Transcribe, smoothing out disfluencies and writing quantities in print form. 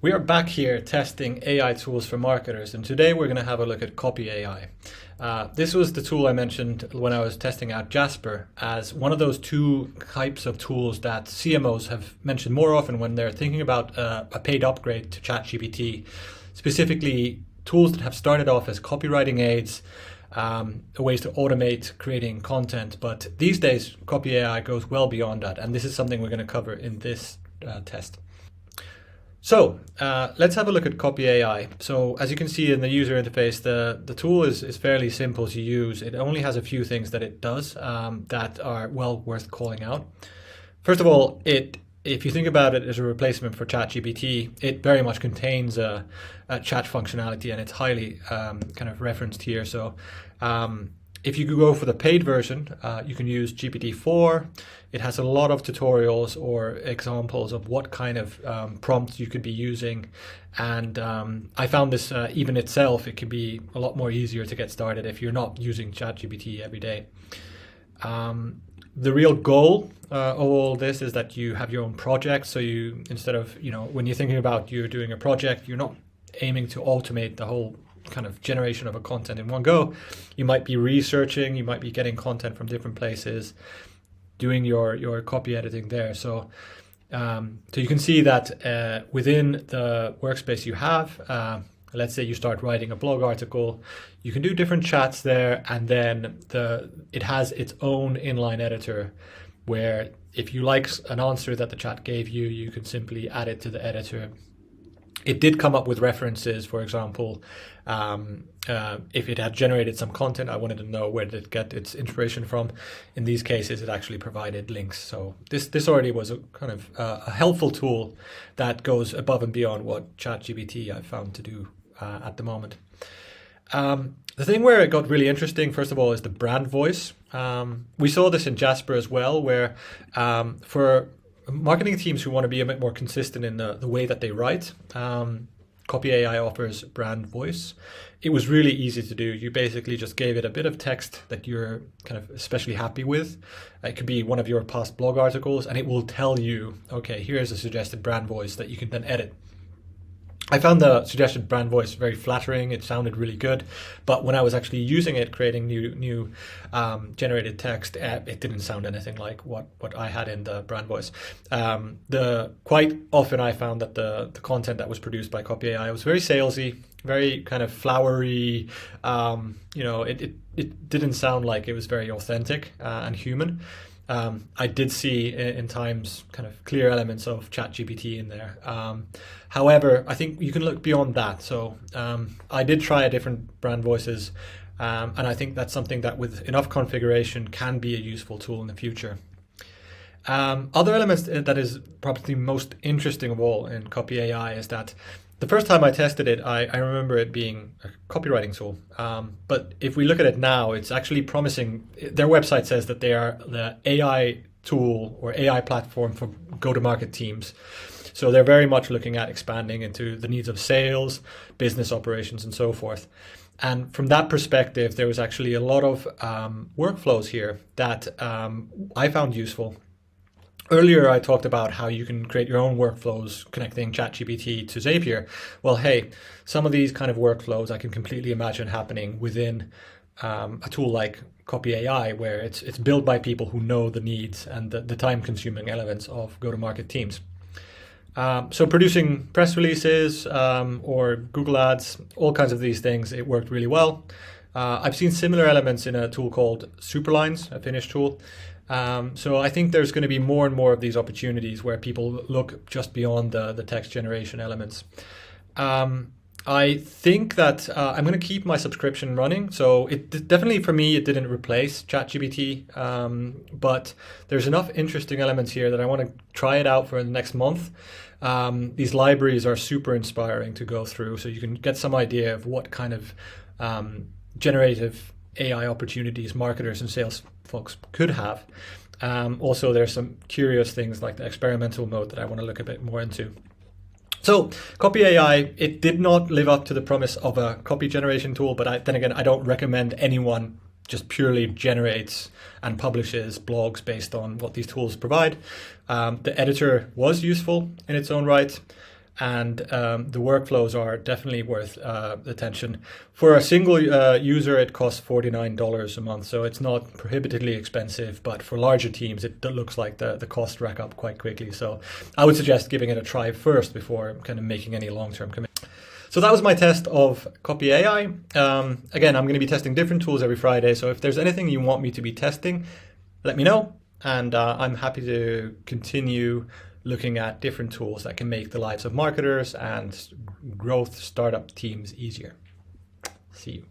We are back here testing AI tools for marketers, and today we're going to have a look at Copy.ai. This was the tool I mentioned when I was testing out Jasper as one of those two types of tools that CMOs have mentioned more often when they're thinking about a paid upgrade to ChatGPT, specifically tools that have started off as copywriting aids, ways to automate creating content, but these days Copy.ai goes well beyond that, and this is something we're going to cover in this test. So let's have a look at Copy.ai. So as you can see in the user interface, the tool is fairly simple to use. It only has a few things that it does that are well worth calling out. First of all, if you think about it as a replacement for ChatGPT, it very much contains a chat functionality, and it's highly kind of referenced here. So if you go for the paid version, you can use GPT-4. It has a lot of tutorials or examples of what kind of prompts you could be using. And I found this even itself, it can be a lot more easier to get started if you're not using ChatGPT every day. The real goal of all this is that you have your own project. So you, instead of, when you're thinking about you're doing a project, you're not aiming to automate the whole kind of generation of a content in one go. You might be researching, you might be getting content from different places, doing your copy editing there. So you can see that within the workspace you have, let's say you start writing a blog article, you can do different chats there, and then it has its own inline editor where if you like an answer that the chat gave you, you can simply add it to the editor. It did come up with references, for example, if it had generated some content, I wanted to know where did it get its inspiration from. In these cases, it actually provided links. So this already was a kind of a helpful tool that goes above and beyond what ChatGPT I found to do at the moment. The thing where it got really interesting, first of all, is the brand voice. We saw this in Jasper as well, where for marketing teams who want to be a bit more consistent in the way that they write, Copy.ai offers brand voice. It was really easy to do. You basically just gave it a bit of text that you're kind of especially happy with. It could be one of your past blog articles, and it will tell you, okay, here's a suggested brand voice that you can then edit. I found the suggested brand voice very flattering. It sounded really good, but when I was actually using it, creating new generated text, it didn't sound anything like what I had in the brand voice. Quite often I found that the content that was produced by Copy.ai was very salesy, very kind of flowery. It didn't sound like it was very authentic and human. I did see in times kind of clear elements of ChatGPT in there. However, I think you can look beyond that. So I did try different brand voices, and I think that's something that with enough configuration can be a useful tool in the future. Other elements that is probably most interesting of all in Copy.ai is that the first time I tested it, I remember it being a copywriting tool. But if we look at it now, it's actually promising. Their website says that they are the AI tool or AI platform for go-to-market teams. So they're very much looking at expanding into the needs of sales, business operations, and so forth. And from that perspective, there was actually a lot of workflows here that I found useful. Earlier, I talked about how you can create your own workflows connecting ChatGPT to Zapier. Well, hey, some of these kind of workflows I can completely imagine happening within a tool like Copy.ai, where it's built by people who know the needs and the time-consuming elements of go-to-market teams. So producing press releases or Google Ads, all kinds of these things, it worked really well. I've seen similar elements in a tool called Superlines, a Finnish tool. So I think there's going to be more and more of these opportunities where people look just beyond the text generation elements. I think that I'm going to keep my subscription running. So it definitely, for me, it didn't replace ChatGPT, but there's enough interesting elements here that I want to try it out for the next month. These libraries are super inspiring to go through, so you can get some idea of what kind of generative AI opportunities marketers and sales folks could have. Also, there's some curious things like the experimental mode that I want to look a bit more into. So Copy.ai, it did not live up to the promise of a copy generation tool, but then again, I don't recommend anyone just purely generates and publishes blogs based on what these tools provide. The editor was useful in its own right. and the workflows are definitely worth attention. For a single user, it costs $49 a month, so it's not prohibitively expensive, but for larger teams, it looks like the costs rack up quite quickly. So I would suggest giving it a try first before kind of making any long-term commitment. So that was my test of Copy.ai. Again, I'm going to be testing different tools every Friday, so if there's anything you want me to be testing, let me know, and I'm happy to continue looking at different tools that can make the lives of marketers and growth startup teams easier. See you.